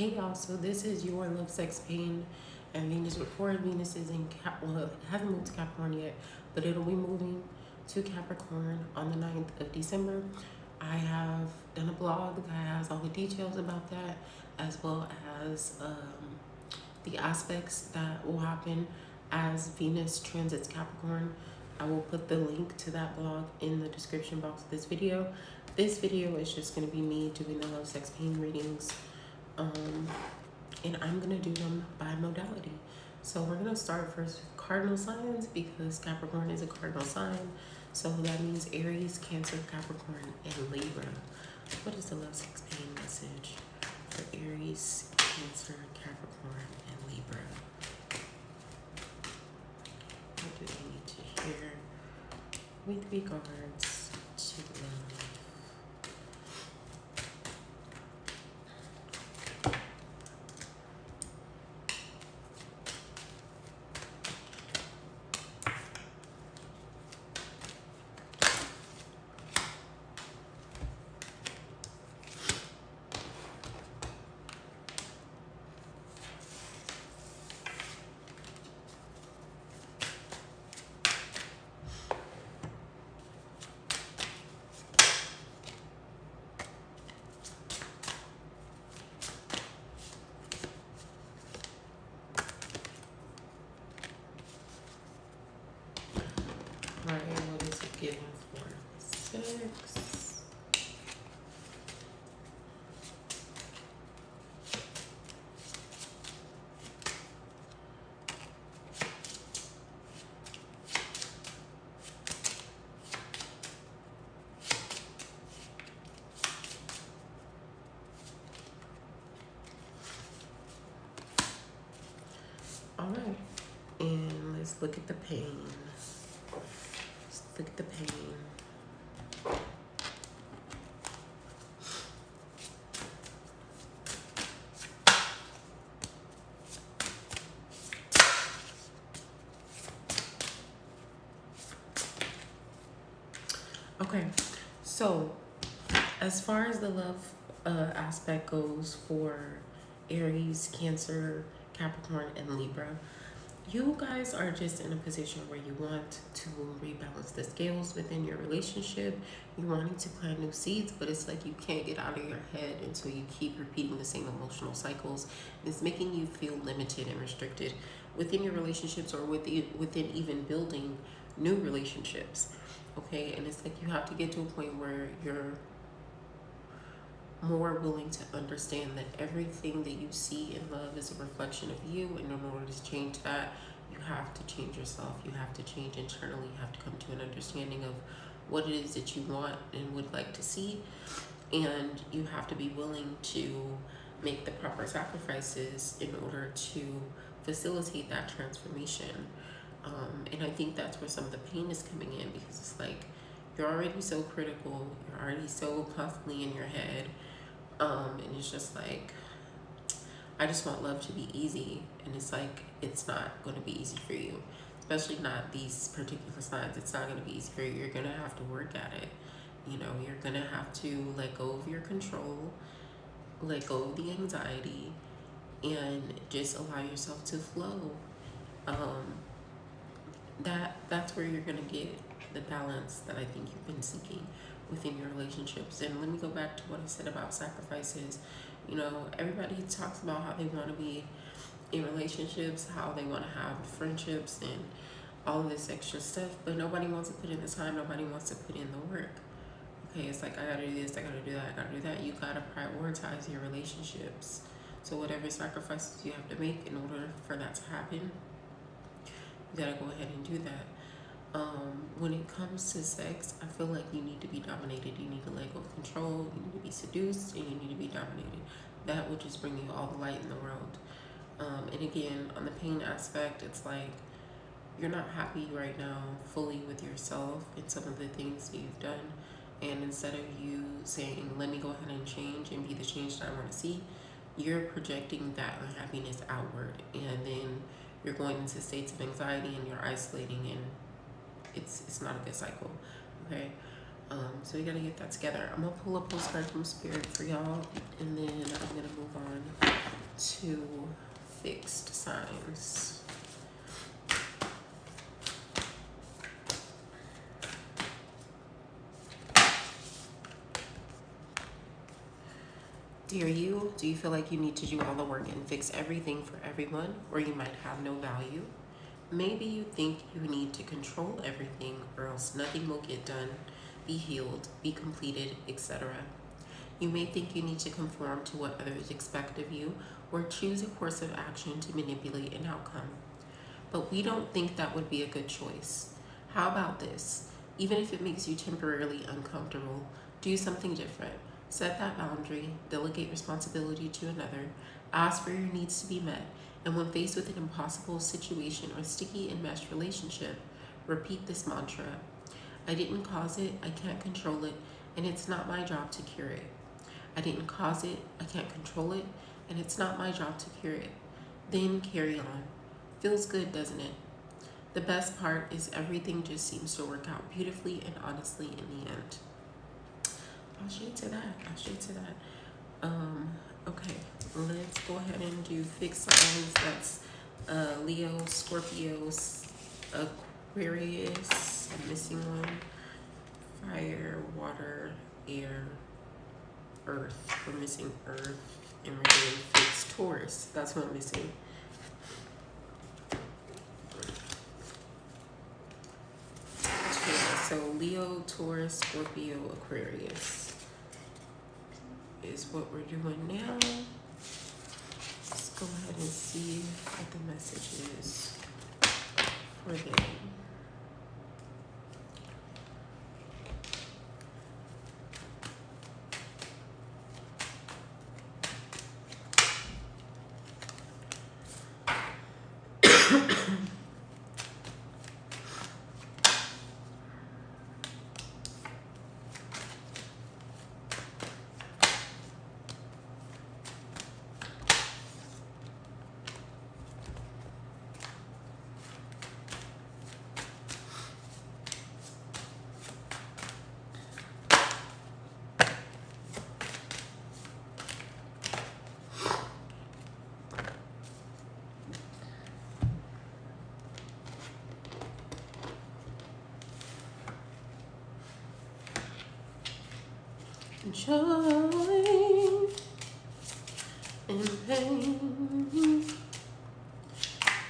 Hey y'all, so this is your love, sex, pain, and Venus report. Venus is in well, it hasn't moved to Capricorn yet, but it'll be moving to Capricorn on the 9th of December. I have done a blog that has all the details about that, as well as the aspects that will happen as Venus transits Capricorn. I will put the link to that blog in the description box of this video. This video is just going to be me doing the love, sex, pain readings. And I'm gonna do them by modality. So we're gonna start first with cardinal signs because Capricorn is a cardinal sign. So that means Aries, Cancer, Capricorn, and Libra. What is the love, sex, pain message for Aries, Cancer, Capricorn, and Libra? What do they need to hear with regards to love? Alright, what is it giving for 6? Alright, and let's look at the pain. Let's look at the pain. Okay, so as far as the love aspect goes for Aries, Cancer, Capricorn, and Libra, you guys are just in a position where you want to rebalance the scales within your relationship. You're wanting to plant new seeds, but it's like you can't get out of your head until you keep repeating the same emotional cycles. It's making you feel limited and restricted within your relationships or within even building new relationships. Okay, and it's like you have to get to a point where you're more willing to understand that everything that you see in love is a reflection of you, and in order to change that, you have to change yourself. You have to change internally. You have to come to an understanding of what it is that you want and would like to see, and you have to be willing to make the proper sacrifices in order to facilitate that transformation. And I think that's where some of the pain is coming in, because it's like you're already so critical, you're already so constantly in your head, and it's just like, I just want love to be easy, and it's like it's not going to be easy for you, especially not these particular signs. It's not going to be easy for you. You're going to have to work at it. You know, you're going to have to let go of your control, let go of the anxiety, and just allow yourself to flow. That's where you're going to get the balance that I think you've been seeking within your relationships. And let me go back to what I said about sacrifices. You know, everybody talks about how they want to be in relationships, how they want to have friendships and all of this extra stuff, but nobody wants to put in the time, nobody wants to put in the work. Okay, it's like, I gotta do this, I gotta do that, I gotta do that. You gotta prioritize your relationships. So whatever sacrifices you have to make in order for that to happen, you gotta go ahead and do that. When it comes to sex, I feel like you need to be dominated. You need to let go of control. You need to be seduced, and you need to be dominated. That will just bring you all the light in the world. And again, on the pain aspect, it's like you're not happy right now fully with yourself and some of the things that you've done. And instead of you saying, let me go ahead and change and be the change that I want to see, you're projecting that unhappiness outward. And then you're going into states of anxiety and you're isolating, and it's not a good cycle. Okay. So we gotta get that together. I'm gonna pull a postcard from Spirit for y'all, and then I'm gonna move on to fixed signs. Dear you, do you feel like you need to do all the work and fix everything for everyone, or you might have no value? Maybe you think you need to control everything, or else nothing will get done, be healed, be completed, etc. You may think you need to conform to what others expect of you, or choose a course of action to manipulate an outcome. But we don't think that would be a good choice. How about this? Even if it makes you temporarily uncomfortable, do something different. Set that boundary, delegate responsibility to another, ask for your needs to be met, and when faced with an impossible situation or sticky enmeshed relationship, repeat this mantra. I didn't cause it, I can't control it, and it's not my job to cure it. I didn't cause it, I can't control it, and it's not my job to cure it. Then carry on. Feels good, doesn't it? The best part is everything just seems to work out beautifully and honestly in the end. I'll shade to that. Okay, let's go ahead and do fixed signs. That's Leo, Scorpio, Aquarius. I'm missing one. Fire, water, air, earth. We're missing earth, and we're doing fixed Taurus. That's what I'm missing. Okay, so Leo, Taurus, Scorpio, Aquarius is what we're doing now. Let's go ahead and see what the message is for them. Joy and pain.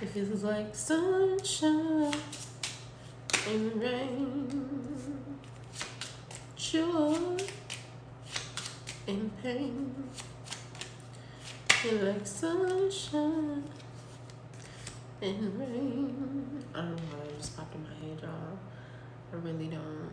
It feels like sunshine and rain. Joy and pain. Feel like sunshine and rain. I don't know why that just popped in my head, y'all. I really don't.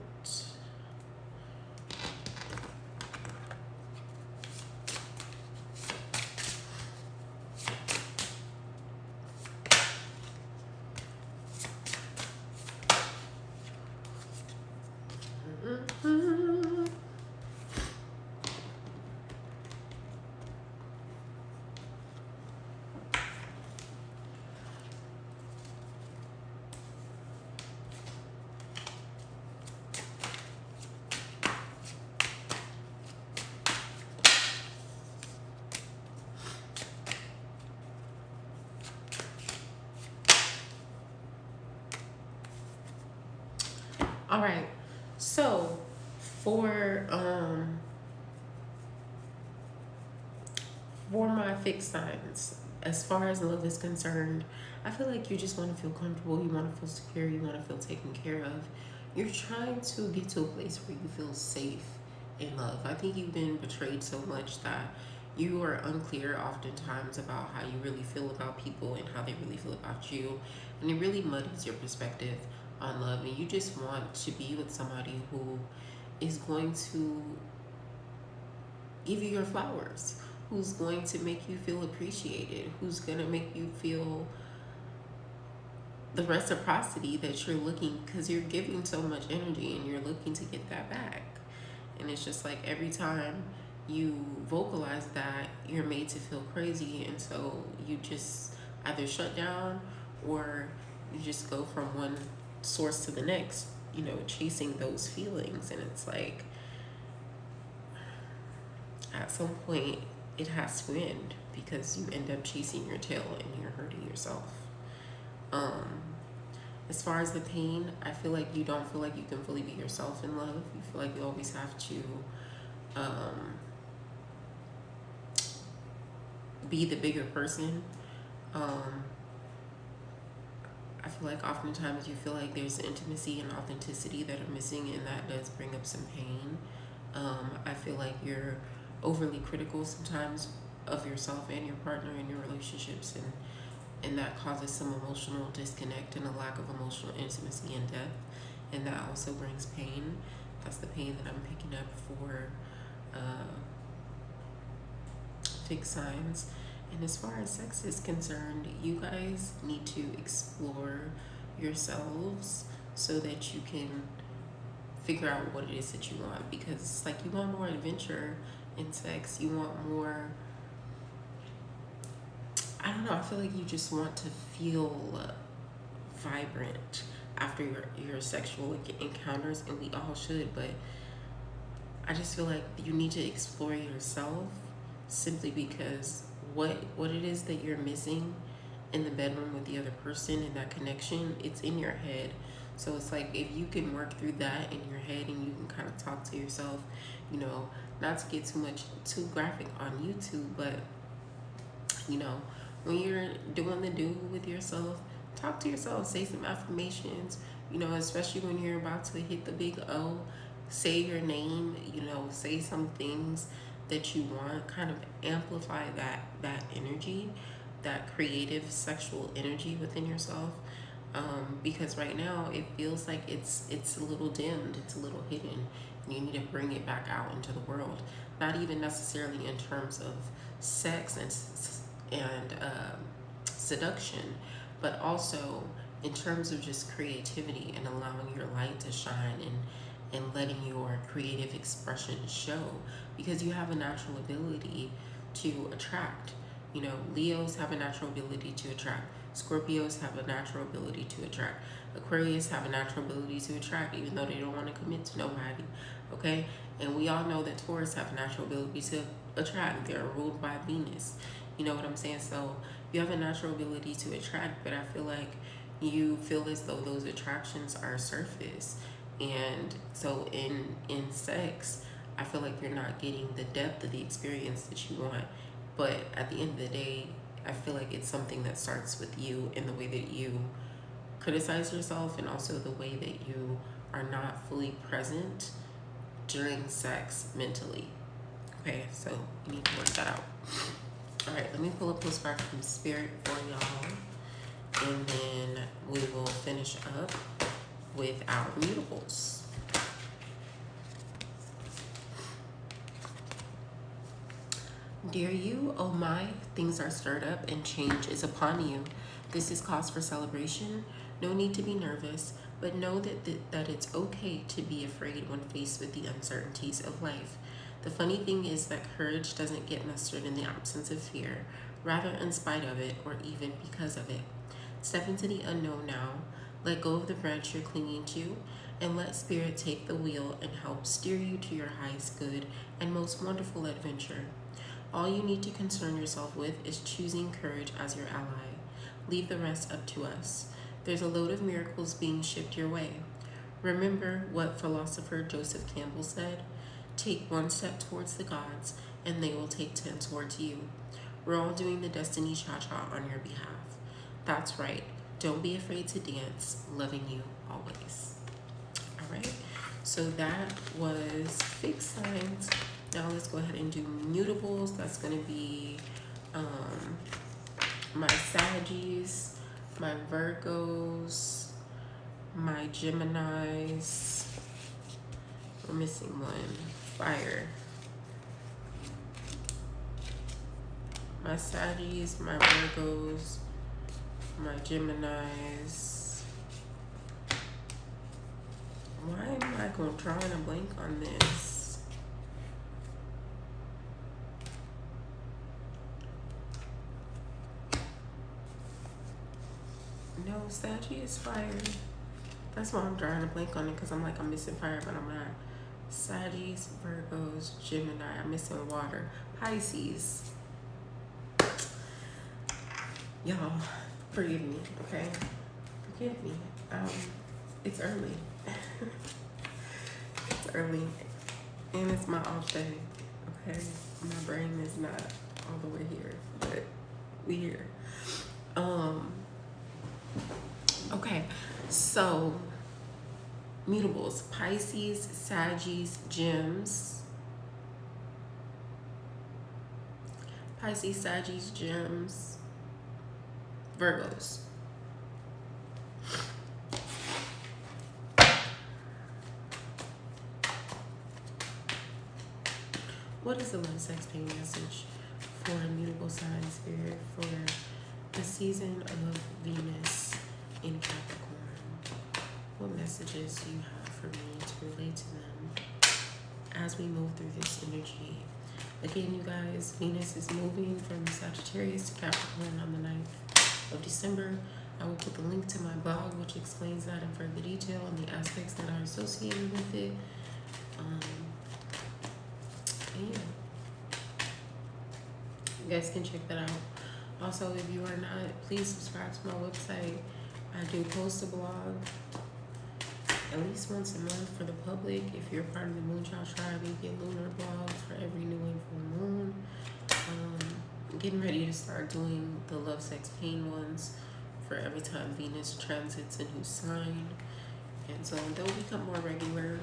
All right, so for my fixed signs, as far as love is concerned, I feel like you just want to feel comfortable, you want to feel secure, you want to feel taken care of. You're trying to get to a place where you feel safe in love. I think you've been betrayed so much that you are unclear oftentimes about how you really feel about people and how they really feel about you, and it really muddies your perspective on love, and you just want to be with somebody who is going to give you your flowers, who's going to make you feel appreciated, who's going to make you feel the reciprocity that you're looking, because you're giving so much energy and you're looking to get that back. And it's just like every time you vocalize that, you're made to feel crazy, and so you just either shut down or you just go from one source to the next, chasing those feelings. And it's like, at some point, it has to end because you end up chasing your tail and you're hurting yourself. As far as the pain, I feel like you don't feel like you can fully be yourself in love. You feel like you always have to be the bigger person. I feel like oftentimes you feel like there's intimacy and authenticity that are missing, and that does bring up some pain. I feel like you're overly critical sometimes of yourself and your partner in your relationships, and that causes some emotional disconnect and a lack of emotional intimacy and depth, and that also brings pain. That's the pain that I'm picking up for fixed signs. And as far as sex is concerned, you guys need to explore yourselves so that you can figure out what it is that you want, because it's like you want more adventure in sex. You want more, I don't know, I feel like you just want to feel vibrant after your sexual encounters, and we all should, but I just feel like you need to explore yourself, simply because what it is that you're missing in the bedroom with the other person and that connection, it's in your head. So it's like, if you can work through that in your head and you can kind of talk to yourself, not to get too graphic on YouTube, but when you're doing the do with yourself, talk to yourself, say some affirmations, especially when you're about to hit the big O, say your name, say some things that you want, kind of amplify that energy, that creative sexual energy within yourself. Because right now it feels like it's a little dimmed, it's a little hidden, and you need to bring it back out into the world. Not even necessarily in terms of sex and seduction, but also in terms of just creativity and allowing your light to shine, and letting your creative expression show, because you have a natural ability to attract. Leos have a natural ability to attract. Scorpios have a natural ability to attract. Aquarius have a natural ability to attract, even though they don't want to commit to nobody. Okay? And we all know that Taurus have a natural ability to attract. They're ruled by Venus. You know what I'm saying? So you have a natural ability to attract, but I feel like you feel as though those attractions are surface. And so in sex, I feel like you're not getting the depth of the experience that you want. But at the end of the day, I feel like it's something that starts with you, in the way that you criticize yourself, and also the way that you are not fully present during sex mentally. Okay, so you need to work that out. All right, let me pull a postcard from Spirit for y'all, and then we will finish up with our mutables. Dear you, oh my, things are stirred up and change is upon you. This is cause for celebration. No need to be nervous, but know that it's okay to be afraid when faced with the uncertainties of life. The funny thing is that courage doesn't get mustered in the absence of fear, rather in spite of it, or even because of it. Step into the unknown now. Let go of the branch you're clinging to, and let Spirit take the wheel and help steer you to your highest good and most wonderful adventure. All you need to concern yourself with is choosing courage as your ally. Leave the rest up to us. There's a load of miracles being shipped your way. Remember what philosopher Joseph Campbell said? Take one step towards the gods, and they will take 10 towards you. We're all doing the Destiny Cha-Cha on your behalf. That's right. Don't be afraid to dance. Loving you always. All right. So that was fixed signs. Now let's go ahead and do mutables. That's going to be my Saggies, my Virgos, my Geminis. We're missing one. Fire. My Saggies, my Virgos, my Geminis. Why am I drawing a blank on this? No, Saggy is fire. That's why I'm drawing a blank on it, because I'm like, I'm missing fire, but I'm not. Sagittarius, Virgos, Gemini. I'm missing water. Pisces. Y'all, forgive me, okay? Forgive me. It's early. It's early, and it's my off day, okay? My brain is not all the way here, but we here. Okay, so mutables: Pisces, Sagittarius, Gems. Pisces, Sagittarius, Gems, Virgos. What is the love sex pain message for immutable sign spirit for the season of Venus in Capricorn? What messages do you have for me to relate to them as we move through this energy? Again, you guys, Venus is moving from Sagittarius to Capricorn on the 9th of December. I will put the link to my blog, which explains that in further detail and the aspects that are associated with it. And yeah, you guys can check that out. Also, if you are not, please subscribe to my website. I do post a blog at least once a month for the public. If you're part of the Moonchild Tribe, you get lunar blogs for every new and full moon. Getting ready to start doing the love, sex, pain ones for every time Venus transits a new sign. And so they'll become more regular.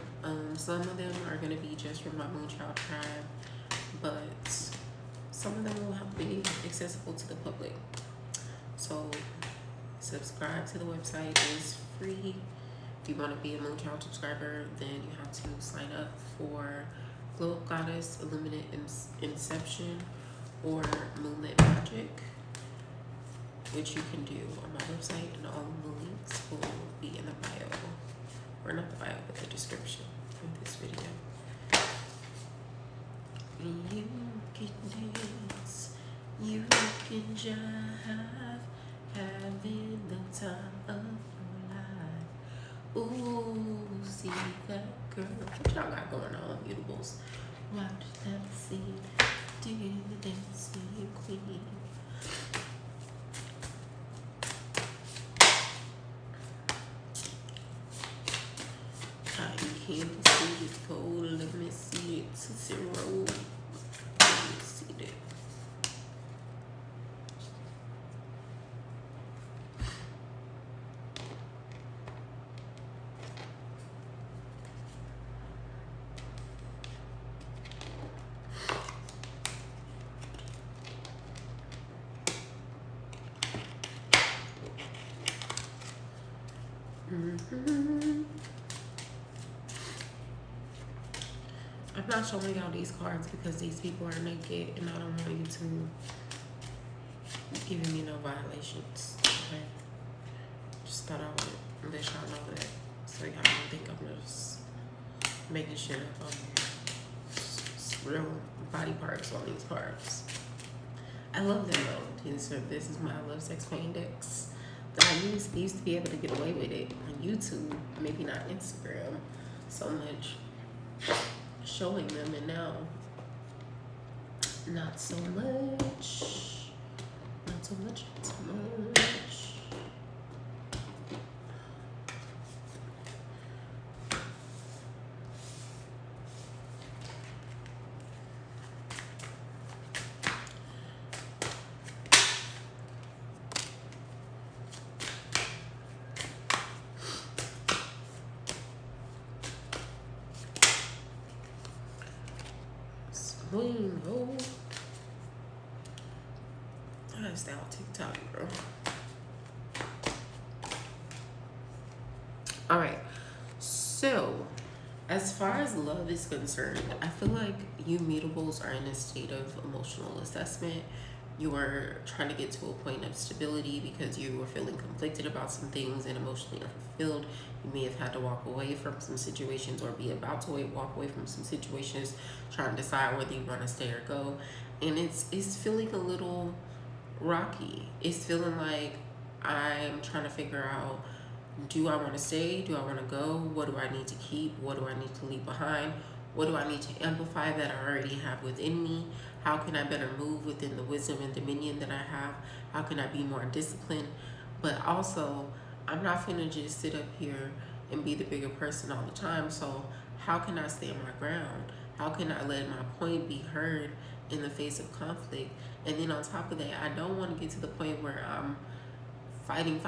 Some of them are going to be just for my Moonchild Tribe, but some of them will have to be accessible to the public. So subscribe to the website. It's free. If you want to be a Moonchild subscriber, then you have to sign up for Glow Up Goddess, Illuminate Inception, or Moonlit Magic, which you can do on my website, and all the links will be in the bio. Or not the bio, but the description of this video. You can dance, you can jive, having the time of your life. Ooh, see that girl. What y'all got going on, mutables? Watch that scene, do the dancing queen. Can't see it's cold. Let me see it. Tootsie Roll. Let me see that. I'm not showing y'all these cards because these people are naked and I don't want YouTube giving me no violations. Okay? Just thought I would let y'all know that so y'all don't think I'm just making shit up on real body parts on these cards. I love them though. This is my love, sex, pain decks that I used to be able to get away with it on YouTube, maybe not Instagram so much. Showing them, and now not so much. Not so much. Not so much. Swing, oh. I gotta stay on TikTok, bro. Alright. So, as far as love is concerned, I feel like you mutables are in a state of emotional assessment. You are trying to get to a point of stability because you were feeling conflicted about some things and emotionally unfulfilled. You may have had to walk away from some situations or be about to walk away from some situations, trying to decide whether you want to stay or go. And it's feeling a little rocky. It's feeling like I'm trying to figure out Do I want to stay? Do I want to go? What do I need to keep? What do I need to leave behind? What do I need to amplify that I already have within me? How can I better move within the wisdom and dominion that I have? How can I be more disciplined? But also, I'm not finna just sit up here and be the bigger person all the time. So how can I stand my ground? How can I let my point be heard in the face of conflict? And then on top of that, I don't want to get to the point where I'm fighting,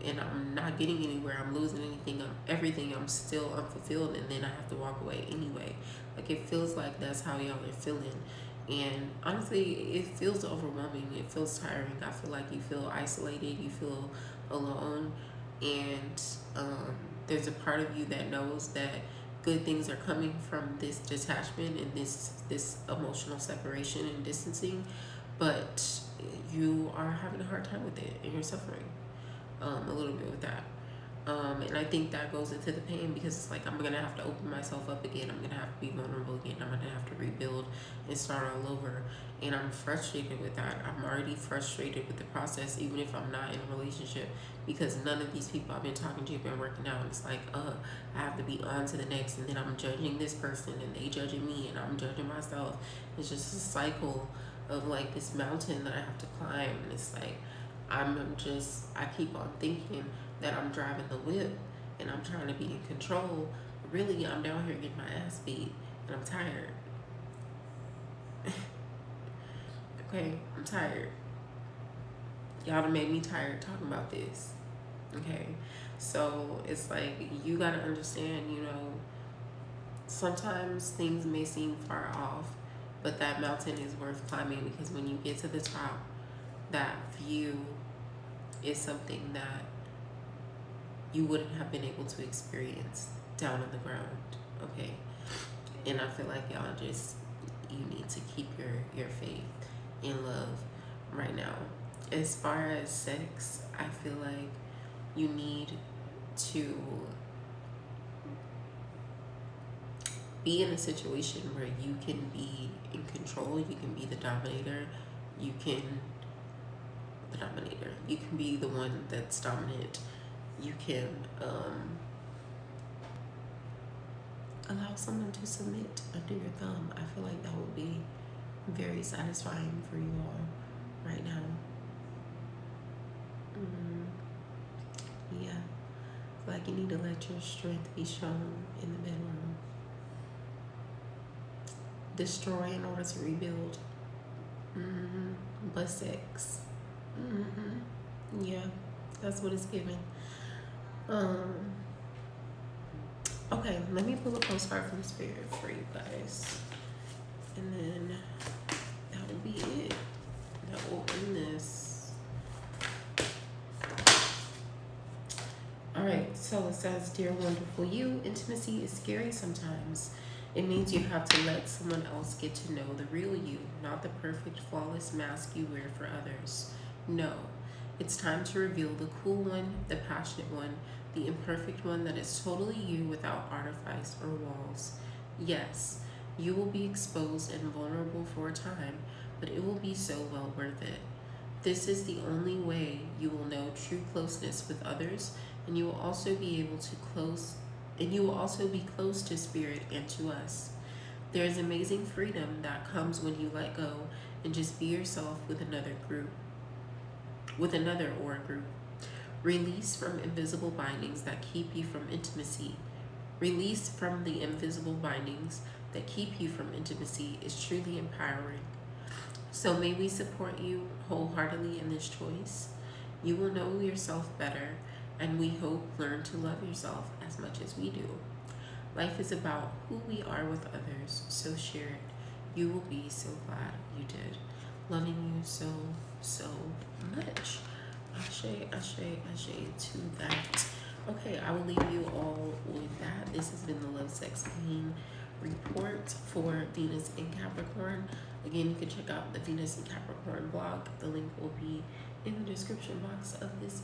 and I'm not getting anywhere. I'm losing everything. I'm still unfulfilled, and then I have to walk away anyway. Like, it feels like that's how y'all are feeling. And honestly, it feels overwhelming. It feels tiring. I feel like you feel isolated. You feel alone. And there's a part of you that knows that good things are coming from this detachment and this emotional separation and distancing, but you are having a hard time with it and you're suffering a little bit with that. And I think that goes into the pain, because it's like, I'm gonna have to open myself up again. I'm gonna have to be vulnerable again. I'm gonna have to rebuild and start all over. And I'm frustrated with that. I'm already frustrated with the process, even if I'm not in a relationship, because none of these people I've been talking to have been working out. And it's like, I have to be on to the next, and then I'm judging this person and they judging me and I'm judging myself. It's just a cycle of like this mountain that I have to climb. And it's like, I keep on thinking that I'm driving the whip and I'm trying to be in control. Really, I'm down here getting my ass beat and I'm tired. Okay, I'm tired. Y'all done made me tired talking about this. Okay, so it's like, you gotta understand, sometimes things may seem far off, but that mountain is worth climbing, because when you get to the top, that view is something that you wouldn't have been able to experience down on the ground. Okay, and I feel like y'all you need to keep your faith in love right now. As far as sex, I feel like you need to be in a situation where you can be in control. You can be the dominator. You can be the one that's dominant. You can allow someone to submit under your thumb. I feel like that would be very satisfying for you all right now. Yeah, like, you need to let your strength be shown in the bedroom. Destroy in order to rebuild. But sex. Yeah, that's what it's giving. Okay, let me pull a postcard from Spirit for you guys, and then that will be it. That will end this. Alright, so it says, Dear wonderful you, intimacy is scary sometimes. It means you have to let someone else get to know the real you, not the perfect, flawless mask you wear for others. No, it's time to reveal the cool one, the passionate one, the imperfect one that is totally you without artifice or walls. Yes, you will be exposed and vulnerable for a time, but it will be so well worth it. This is the only way you will know true closeness with others, and you will also be close to Spirit and to us. There is amazing freedom that comes when you let go and just be yourself with another or a group. Release from invisible bindings that keep you from intimacy. Release from the invisible bindings that keep you from intimacy is truly empowering. So may we support you wholeheartedly in this choice. You will know yourself better, and we hope learn to love yourself as much as we do. Life is about who we are with others, so share it. You will be so glad you did. Loving you so, so much. Ashe, ashe, ashe to that. Okay, I will leave you all with that. This has been the Love, Sex, Pain report for Venus in Capricorn. Again, you can check out the Venus in Capricorn blog. The link will be in the description box of this